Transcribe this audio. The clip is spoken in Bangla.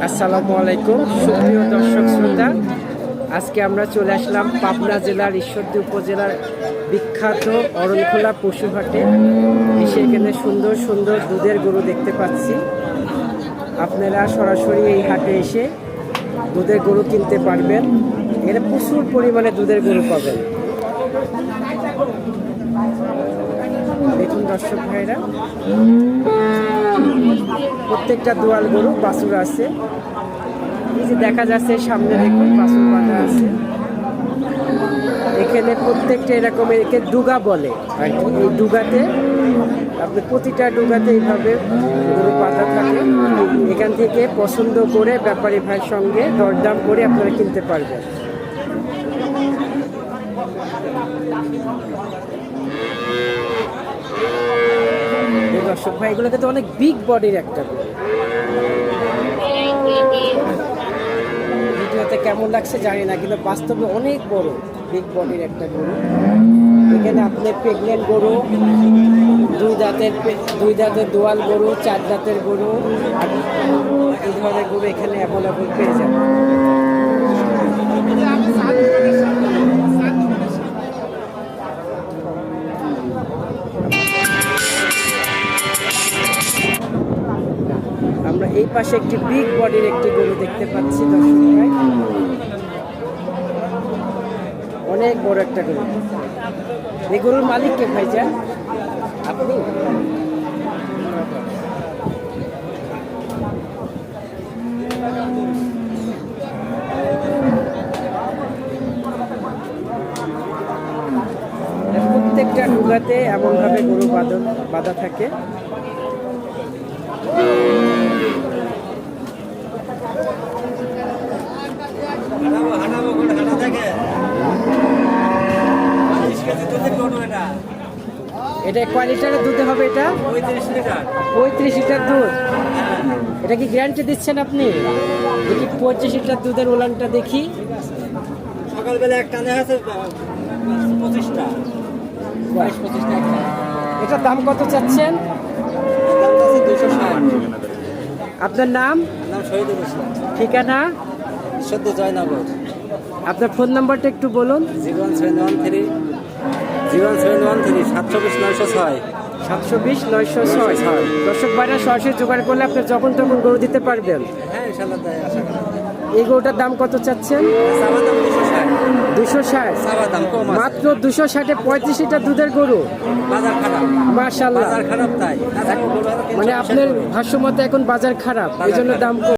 আসসালামু আলাইকুম সুপ্রিয় দর্শক শ্রোতা, আজকে আমরা চলে আসলাম পাবনা জেলার ঈশ্বরদী উপজেলার বিখ্যাত অরণখোলা পশুহাটে। এসে এখানে সুন্দর সুন্দর দুধের গরু দেখতে পাচ্ছি। আপনারা সরাসরি এই হাটে এসে দুধের গরু কিনতে পারবেন। এখানে প্রচুর পরিমাণে দুধের গরু পাবেন। দেখুন দর্শক ভাইরা, প্রত্যেকটা দোয়াল গরু বাছুর আছে। এই যে দেখা যাচ্ছে সামনে দেখুন বাছুর বাঁধা আছে। এখানে প্রত্যেকটা এরকমের একে ডুগা বলে আর কি। এই ডুগাতে আপনি প্রতিটা ডুগাতে এইভাবে গরু বাঁধা থাকে। এখান থেকে পছন্দ করে ব্যাপারী ভাইয়ের সঙ্গে দরদাম করে আপনারা কিনতে পারবেন। দর্শক ভাই, এগুলো কিন্তু অনেক বিগ বডির একটা গরু। ভিডিওতে কেমন লাগছে জানি না, কিন্তু বাস্তবে অনেক বড় বিগ বডির একটা গরু। এখানে আপনি প্রেগনেন্ট গরু, দুই দাঁতের দোয়াল গরু, 4 দাঁতের গরু, এই ধরনের গরু এখানে অ্যাভেলেবল পেয়ে যাবেন। আমরা এই পাশে একটি বিগ বডির একটি গরু দেখতে পাচ্ছি দর্শক ভাই, অনেক বড় একটা গরু। এই গরুর মালিক কে ভাইজান? আপনি? প্রত্যেকটা ডুগাতে এমনভাবে গরু বাঁধা থাকে। এটা কয় লিটারের দুধ হবে? এটা 35 লিটার দুধ। এটা কি গ্যারান্টি দিচ্ছেন আপনি? দেখি 25 লিটার দুধের ওলানটা দেখি। সকালবেলা একটা আছে 25টা। এটার দাম কত চাচ্ছেন? আপনার নাম? শহীদুল ইসলাম। ঠিকানা? ঈশ্বরদী জয়নগর। আপনার ফোন নাম্বারটা একটু বলুন। 01713 72906। 720-906। দর্শক ভাইরা সরাসরি জোগাড় করলে আপনি যখন তখন গরু দিতে পারবেন। হ্যাঁ ইনশাআল্লাহ, তাই আশা করি। এই গরুটার দাম কত চাচ্ছেন? চাওয়া দাম 260। 260? চাওয়া দাম কম আছে। মাত্র 260-এ 35 লিটার দুধের গরু। বাজার খারাপ। মাশাআল্লাহ, বাজার খারাপ তাই। মানে আপনার ভাষ্য মতে এখন বাজার খারাপ, এই জন্য দাম কম।